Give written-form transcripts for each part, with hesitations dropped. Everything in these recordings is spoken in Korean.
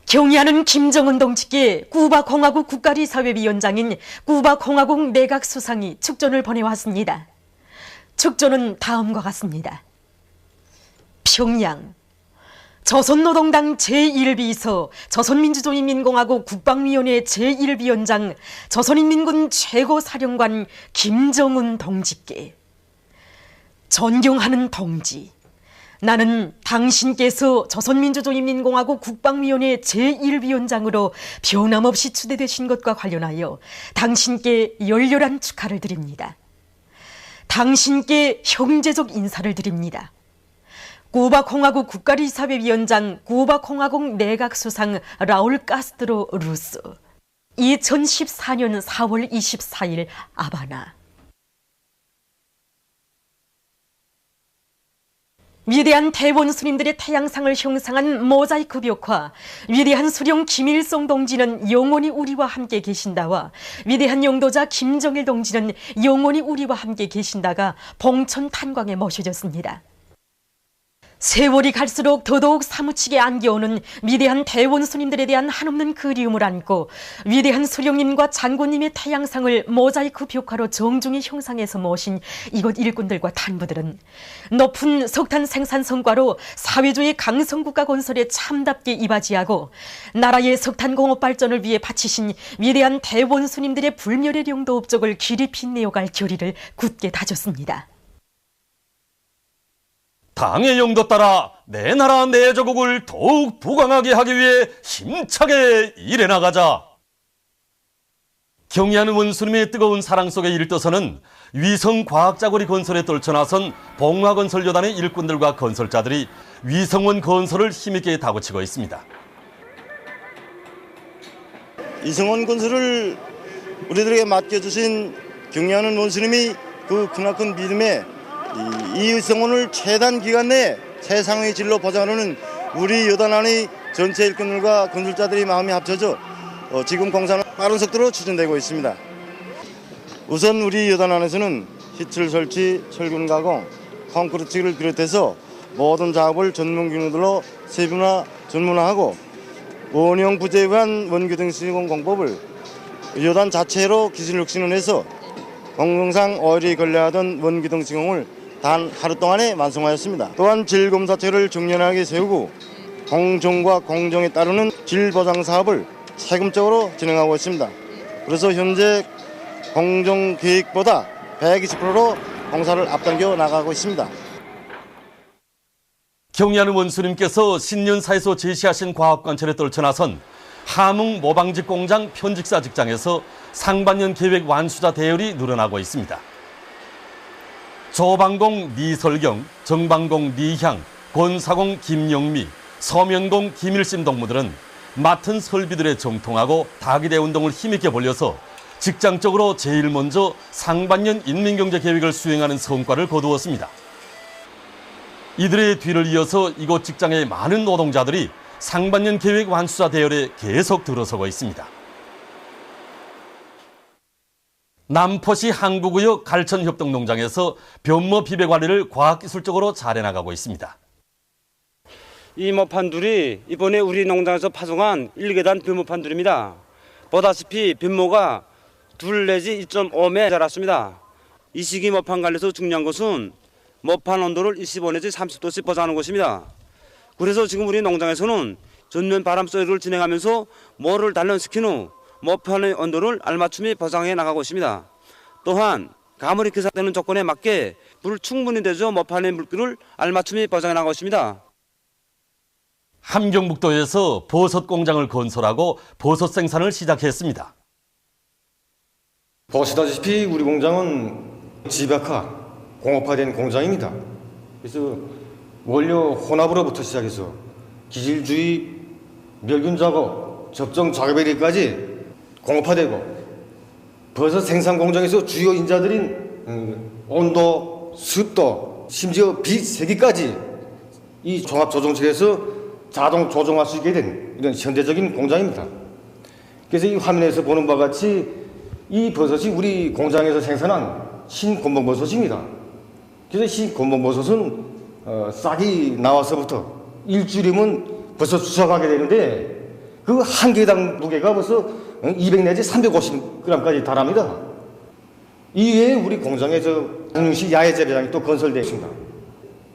경의하는 김정은 동지께 쿠바공화국 국가리사회위원장인 쿠바공화국 내각수상이 축전을 보내왔습니다. 축전은 다음과 같습니다. 평양 조선노동당 제1비서, 조선민주주의인민공화국 국방위원회 제1위원장, 조선인민군 최고사령관 김정은 동지께 존경하는 동지, 나는 당신께서 조선민주주의인민공화국 국방위원회 제1위원장으로 변함없이 추대되신 것과 관련하여 당신께 열렬한 축하를 드립니다. 당신께 형제적 인사를 드립니다. 쿠바공화국 국가리사회위원장, 쿠바공화국 내각수상 라울 카스트로 루스. 2014년 4월 24일 아바나. 위대한 대원 스님들의 태양상을 형상한 모자이크 벽화, 위대한 수령 김일성 동지는 영원히 우리와 함께 계신다와 위대한 영도자 김정일 동지는 영원히 우리와 함께 계신다가 봉천 탄광에 모셔졌습니다. 세월이 갈수록 더더욱 사무치게 안겨오는 위대한 대원 스님들에 대한 한없는 그리움을 안고 위대한 수령님과 장군님의 태양상을 모자이크 벽화로 정중히 형상해서 모신 이곳 일꾼들과 탄부들은 높은 석탄 생산 성과로 사회주의 강성국가 건설에 참답게 이바지하고 나라의 석탄 공업 발전을 위해 바치신 위대한 대원 스님들의 불멸의 영도 업적을 기립히 내어갈 결의를 굳게 다졌습니다. 당의 영도 따라 내 나라 내 조국을 더욱 부강하게 하기 위해 힘차게 일해나가자. 경의하는 원수님의 뜨거운 사랑 속에 일떠서는 위성과학자고리 건설에 떨쳐나선 봉화건설여단의 일꾼들과 건설자들이 위성원 건설을 힘있게 다구치고 있습니다. 위성원 건설을 우리들에게 맡겨주신 경의하는 원수님이 그 크나큰 믿음에 이 위성원을 최단 기간 내에 최상의 질로 보장하는 우리 여단 안의 전체 일꾼들과 건설자들이 마음이 합쳐져 지금 공사는 빠른 속도로 추진되고 있습니다. 우선 우리 여단 안에서는 시출 설치, 철근 가공, 콘크리트를 비롯해서 모든 작업을 전문 기능들로 세분화, 전문화하고 원형 부재에 의한 원규등 시공 공법을 여단 자체로 기술 혁신을 해서 공정상 오일이 걸려하던 원규등 시공을 단 하루 동안에 완성하였습니다. 또한 질검사체를 정연하게 세우고 공정과 공정에 따르는 질보장 사업을 세금적으로 진행하고 있습니다. 그래서 현재 공정계획보다 120%로 공사를 앞당겨 나가고 있습니다. 경의하는 원수님께서 신년사에서 제시하신 과학관철에 떨쳐나선 함흥 모방직 공장 편직사 직장에서 상반년 계획 완수자 대열이 늘어나고 있습니다. 조방공 니설경, 정방공 니향, 권사공 김영미, 서면공 김일심 동무들은 맡은 설비들에 정통하고 다기대 운동을 힘있게 벌려서 직장적으로 제일 먼저 상반년 인민경제 계획을 수행하는 성과를 거두었습니다. 이들의 뒤를 이어서 이곳 직장의 많은 노동자들이 상반년 계획 완수자 대열에 계속 들어서고 있습니다. 남포시 항구구역 갈천협동농장에서 변모 비배 관리를 과학기술적으로 잘해나가고 있습니다. 이 모판들이 이번에 우리 농장에서 파송한 1계단 변모판들입니다. 보다시피 변모가 2 내지 2.5매 자랐습니다. 이 시기 모판 관리에서 중요한 것은 모판 온도를 25 내지 30도씩 보장하는 것입니다. 그래서 지금 우리 농장에서는 전면 바람 소리를 진행하면서 모를 단련시킨 후 모판의 온도를 알맞춤이 보장해 나가고 있습니다. 또한 가물이 기사되는 조건에 맞게 불 충분히 대줘 모판의 물기를 알맞춤이 보장해 나가고 있습니다. 함경북도에서 버섯 공장을 건설하고 버섯 생산을 시작했습니다. 보시다시피 우리 공장은 지박화, 공업화된 공장입니다. 그래서 원료 혼합으로부터 시작해서 기질주의, 멸균 작업, 접종 작업에 이르기까지 공업화되고 버섯 생산 공장에서 주요 인자들인 온도, 습도, 심지어 빛 세기까지 이 종합 조종실에서 자동 조종할 수 있게 된 이런 현대적인 공장입니다. 그래서 이 화면에서 보는 바와 같이 이 버섯이 우리 공장에서 생산한 신곤봉버섯입니다. 그래서 신곤봉버섯은 싹이 나와서부터 일주일이면 버섯 수확하게 되는데 그 한 개당 무게가 벌써 200 내지 350g까지 달합니다. 이외에 우리 공장에 장윤식 야외 재배장이 또 건설되어 있습니다.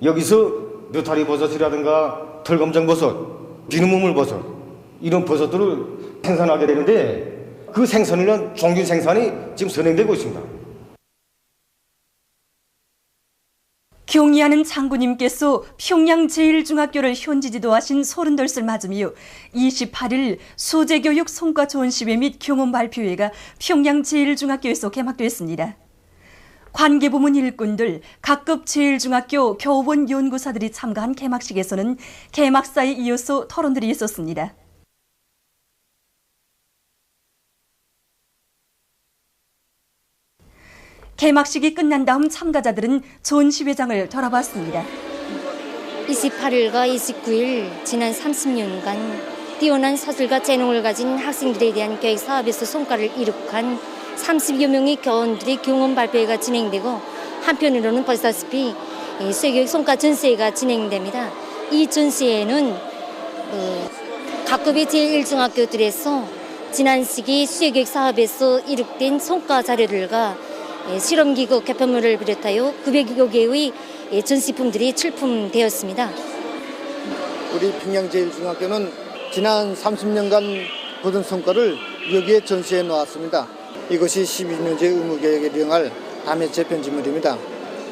여기서 느타리 버섯이라든가 털검정 버섯, 비누무물 버섯 이런 버섯들을 생산하게 되는데 그 생산을 위한 종균 생산이 지금 선행되고 있습니다. 경의하는 장군님께서 평양 제1중학교를 현지 지도하신 32살 맞음 이후 28일 수재교육 성과 전시회 및 경험 발표회가 평양 제1중학교에서 개막됐습니다. 관계부문 일꾼들, 각급 제1중학교 교원 연구사들이 참가한 개막식에서는 개막사에 이어서 토론들이 있었습니다. 개막식이 끝난 다음 참가자들은 전시회장을 돌아봤습니다. 28일과 29일 지난 30년간 뛰어난 서술과 재능을 가진 학생들에 대한 교육 사업에서 성과를 이룩한 30여 명의 교원들의 경험 발표회가 진행되고 한편으로는 보시다시피 수교육 성과 전시회가 진행됩니다. 이 전시회는 각급의 제1중학교들에서 지난 시기 수교육 사업에서 이룩된 성과 자료들과 실험기구 개편물을 비롯하여 900여 개의 전시품들이 출품되었습니다. 우리 평양제일중학교는 지난 30년간 거둔 성과를 여기에 전시해 놓았습니다. 이것이 12년제 의무교육에 비용할 다매체 편집물입니다.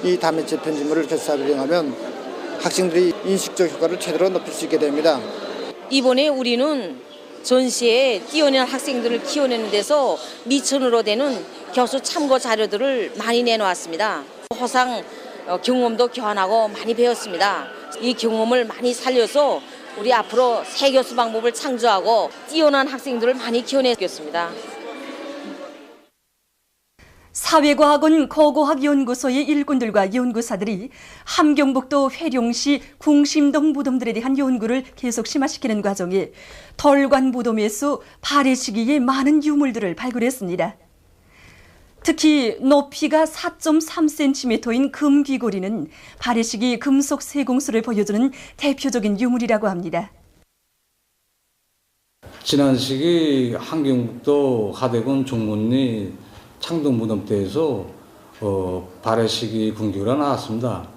이 다매체 편집물을 결사를 이용하면 학생들이 인식적 효과를 최대로 높일 수 있게 됩니다. 이번에 우리는 전시에 뛰어난 학생들을 키워내는 데서 미천으로 되는 교수 참고 자료들을 많이 내놓았습니다. 호상 경험도 교환하고 많이 배웠습니다. 이 경험을 많이 살려서 우리 앞으로 새 교수 방법을 창조하고 뛰어난 학생들을 많이 키워내겠습니다. 사회과학원 고고학연구소의 일꾼들과 연구사들이 함경북도 회룡시 궁심동 무덤들에 대한 연구를 계속 심화시키는 과정에 덜관 무덤에서 발해 시기에 많은 유물들을 발굴했습니다. 특히 높이가 4.3cm인 금귀고리는 발해 시기 금속 세공수를 보여주는 대표적인 유물이라고 합니다. 지난 시기 함경북도 하대군 종문리 창동 무덤대에서 발해 시기 궁기구리가 나왔습니다.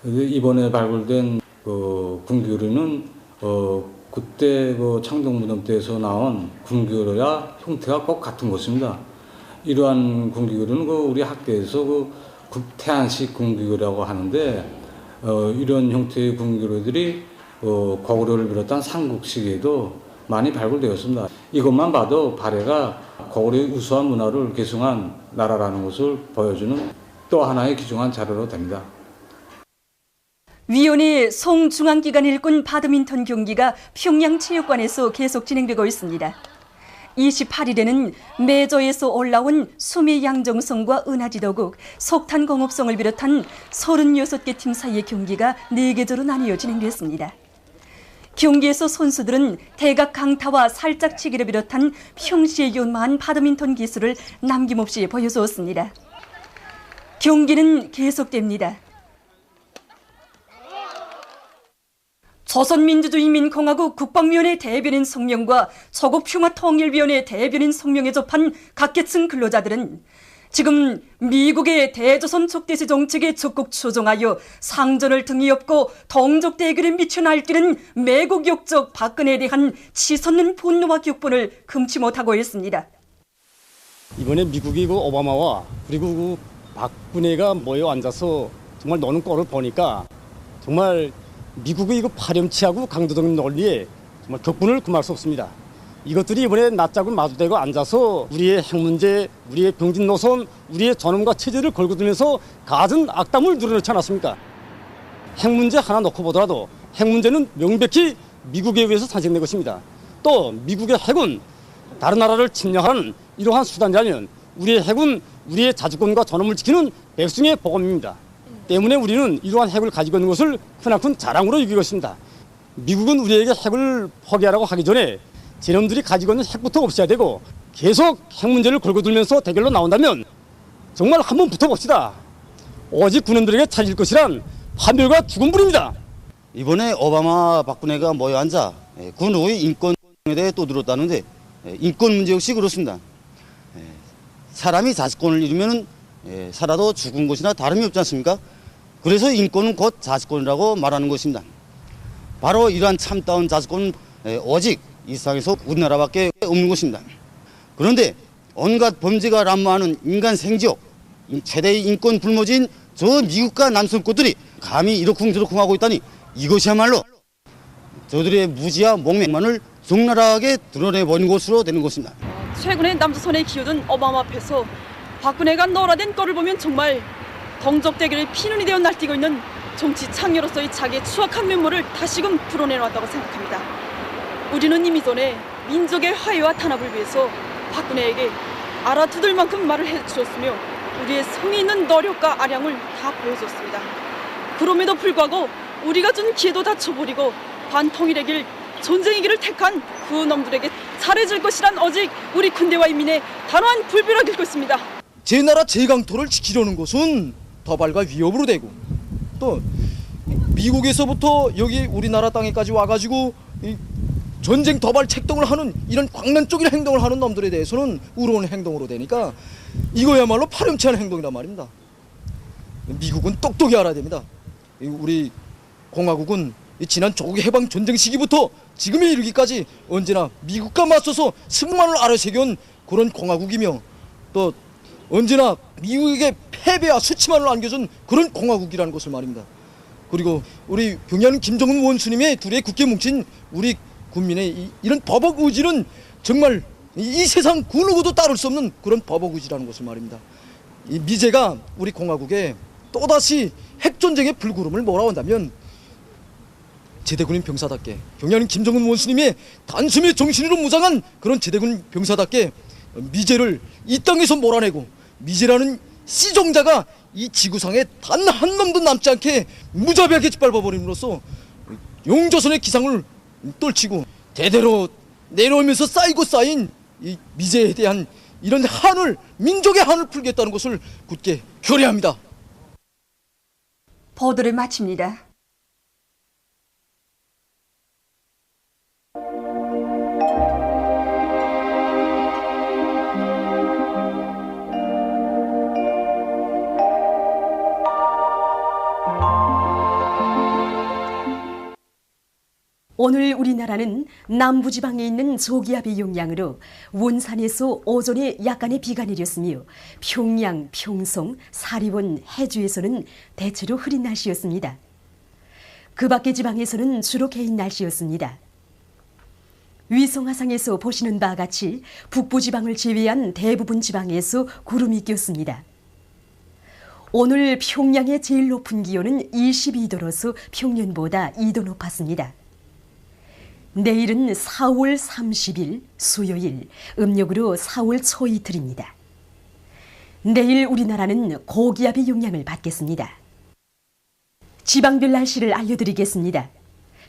이번에 발굴된 궁기구리는 그때 창동 무덤대에서 나온 궁기구리와 형태가 꼭 같은 것입니다. 이러한 궁기구리는 우리 학교에서 태안식 궁기구리라고 하는데 이런 형태의 궁기구리들이 고구려를 비롯한 삼국시기에도 많이 발굴되었습니다. 이것만 봐도 발해가 고구려의 우수한 문화를 계승한 나라라는 것을 보여주는 또 하나의 귀중한 자료로 됩니다. 위원회 송중앙기관 일꾼 바드민턴 경기가 평양체육관에서 계속 진행되고 있습니다. 28일에는 매저에서 올라온 수미 양정성과 은하지도국, 석탄공업성을 비롯한 36개 팀 사이의 경기가 4계조로 나뉘어 진행됐습니다. 경기에서 선수들은 대각 강타와 살짝치기를 비롯한 평시에 연마한 바드민턴 기술을 남김없이 보여주었습니다. 경기는 계속됩니다. 조선민주주의인민공화국 국방위원회 대변인 성명과 조국평화통일위원회 대변인 성명에 접한 각계층 근로자들은 지금 미국의 대조선 촉대시 정책에 적극 추종하여 상전을 등이 업고 동족 대결에 미쳐 날뛰는 매국 욕적 박근혜에 대한 치솟는 분노와 격분을 금치 못하고 있습니다. 이번에 미국이 오바마와 그리고 박근혜가 모여 앉아서 정말 노는 꼴을 보니까 정말 미국의 파렴치하고 강도적인 논리에 정말 격분을 금할 수 없습니다. 이것들이 이번에 낯짝을 마주대고 앉아서 우리의 핵 문제, 우리의 병진 노선, 우리의 존엄과 체제를 걸고 들면서 갖은 악담을 누려놓지 않았습니까? 핵 문제 하나 놓고 보더라도 핵 문제는 명백히 미국에 의해서 탄생된 것입니다. 또 미국의 핵은 다른 나라를 침략하는 이러한 수단이라면 우리의 핵은 우리의 자주권과 존엄을 지키는 백성의 보검입니다. 때문에 우리는 이러한 핵을 가지고 있는 것을 크나큰 자랑으로 여기고 있습니다. 미국은 우리에게 핵을 포기하라고 하기 전에 저놈들이 가지고 있는 핵부터 없애야 되고 계속 핵 문제를 걸고 들면서 대결로 나온다면 정말 한번 붙어봅시다. 오직 군인들에게 차질 것이란 판별과 죽음불입니다. 이번에 오바마 박근혜가 모여 앉아 군의 인권 에 대해 또 들었다는데 인권 문제 역시 그렇습니다. 사람이 자치권을 잃으면 살아도 죽은 것이나 다름이 없지 않습니까? 그래서 인권은 곧 자치권이라고 말하는 것입니다. 바로 이러한 참다운 자치권은 오직 이 세상에서 우리나라밖에 없는 것입니다. 그런데 온갖 범죄가 난무하는 인간 생지옥, 최대의 인권 불모지인 저 미국과 남성권들이 감히 이러쿵저러쿵 하고 있다니 이것이야말로 저들의 무지와 몽맹만을 적나라하게 드러내버린 것으로 되는 것입니다. 최근에 남조선에 기어든 오바마 앞에서 박근혜가 너라된 꼴을 보면 정말 동족대결의 피눈이 되어 날뛰고 있는 정치 창녀로서의 자기의 추악한 면모를 다시금 드러내놓았다고 생각합니다. 우리는 이미 전에 민족의 화해와 단합을 위해서 박근혜에게 알아두들 만큼 말을 해주었으며 우리의 성의 있는 노력과 아량을 다 보여줬습니다. 그럼에도 불구하고 우리가 준 기회도 다 쳐버리고 반통일의 길, 전쟁의 길을 택한 그 놈들에게 잘해줄 것이란 오직 우리 군대와 인민의 단호한 불비라 길 것입니다. 제 나라 제 강토를 지키려는 것은 도발과 위협으로 되고 또 미국에서부터 여기 우리나라 땅에까지 와가지고 전쟁 도발 책동을 하는 이런 광란적인 행동을 하는 놈들에 대해서는 우러운 행동으로 되니까 이거야말로 파렴치한 행동이란 말입니다. 미국은 똑똑히 알아야 됩니다. 우리 공화국은 지난 조국의 해방 전쟁 시기부터 지금에 이르기까지 언제나 미국과 맞서서 승만을 아래새겨온 그런 공화국이며 또 언제나 미국에게 패배와 수치만을 안겨준 그런 공화국이라는 것을 말입니다. 그리고 우리 경의하는 김정은 원수님의 둘의 굳게 뭉친 우리 국민의 이런 버벅 의지는 정말 이 세상 그 누구도 따를 수 없는 그런 버벅 의지라는 것을 말입니다. 이 미제가 우리 공화국에 또다시 핵전쟁의 불구름을 몰아온다면 제대군인 병사답게 경의하는 김정은 원수님의 단숨에 정신으로 무장한 그런 제대군 병사답게 미제를 이 땅에서 몰아내고 미제라는 씨종자가 이 지구상에 단 한 놈도 남지 않게 무자비하게 짓밟아버림으로써 용조선의 기상을 떨치고 대대로 내려오면서 쌓이고 쌓인 이 미제에 대한 이런 한을 민족의 한을 풀겠다는 것을 굳게 결의합니다. 보도를 마칩니다. 오늘 우리나라는 남부지방에 있는 저기압의 영향으로 원산에서 오전에 약간의 비가 내렸으며 평양, 평성, 사리원, 해주에서는 대체로 흐린 날씨였습니다. 그 밖의 지방에서는 주로 개인 날씨였습니다. 위성화상에서 보시는 바와 같이 북부지방을 제외한 대부분 지방에서 구름이 꼈습니다. 오늘 평양의 제일 높은 기온은 22도로서 평년보다 2도 높았습니다. 내일은 4월 30일 수요일, 음력으로 4월 초이틀입니다. 내일 우리나라는 고기압의 영향을 받겠습니다. 지방별 날씨를 알려드리겠습니다.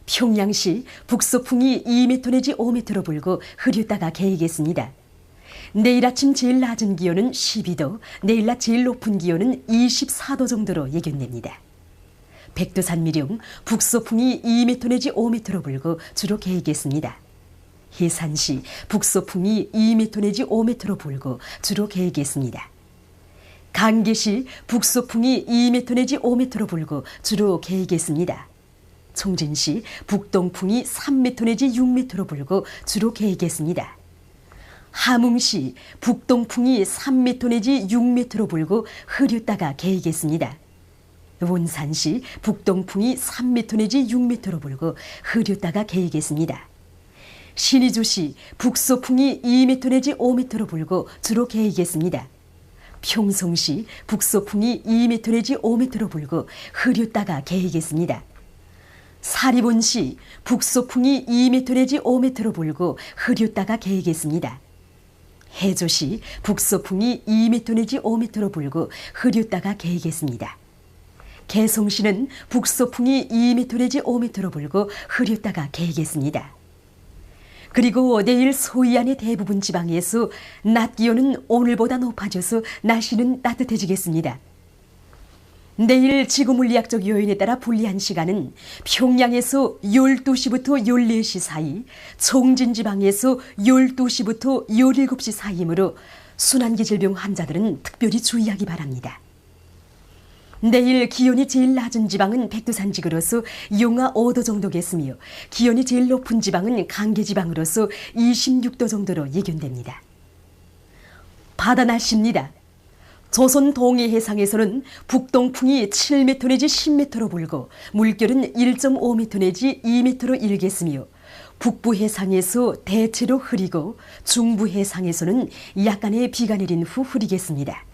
평양시 북서풍이 2m 내지 5m로 불고 흐렸다가 개이겠습니다. 내일 아침 제일 낮은 기온은 12도, 내일 낮 제일 높은 기온은 24도 정도로 예견됩니다. 백두산 미령 북서풍이 2m 내지 5m로 불고 주로 개이겠습니다. 해산시 북서풍이 2m 내지 5m로 불고 주로 개이겠습니다. 강계시 북서풍이 2m 내지 5m로 불고 주로 개이겠습니다. 총진시 북동풍이 3m 내지 6m로 불고 주로 개이겠습니다. 함흥시 북동풍이 3m 내지 6m로 불고 흐렸다가 개이겠습니다. 원산시 북동풍이 3m 내지 6m로 불고 흐렸다가 개이겠습니다. 신의주시 북서풍이 2m 내지 5m로 불고 주로 개이겠습니다. 평성시 북서풍이 2m 내지 5m로 불고 흐렸다가 개이겠습니다. 사리본시 북서풍이 2m 내지 5m로 불고 흐렸다가 개이겠습니다. 해조시 북서풍이 2m 내지 5m로 불고 흐렸다가 개이겠습니다. 개성시는 북서풍이 2m 내지 5m로 불고 흐렸다가 개이겠습니다. 그리고 내일 소이안의 대부분 지방에서 낮 기온은 오늘보다 높아져서 날씨는 따뜻해지겠습니다. 내일 지구물리학적 요인에 따라 불리한 시간은 평양에서 12시부터 14시 사이, 총진지방에서 12시부터 17시 사이이므로 순환기 질병 환자들은 특별히 주의하기 바랍니다. 내일 기온이 제일 낮은 지방은 백두산지구로서 영하 5도 정도겠으며 기온이 제일 높은 지방은 강계지방으로서 26도 정도로 예견됩니다. 바다 날씨입니다. 조선 동해 해상에서는 북동풍이 7m 내지 10m로 불고 물결은 1.5m 내지 2m로 일겠으며 북부 해상에서 대체로 흐리고 중부 해상에서는 약간의 비가 내린 후 흐리겠습니다.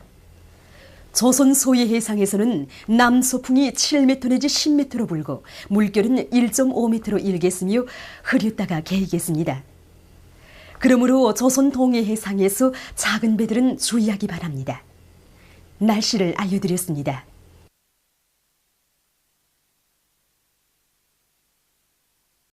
조선 소해 해상에서는 남서풍이 7m 내지 10m로 불고 물결은 1.5m로 일겠으며 흐렸다가 개이겠습니다. 그러므로 조선 동해 해상에서 작은 배들은 주의하기 바랍니다. 날씨를 알려드렸습니다.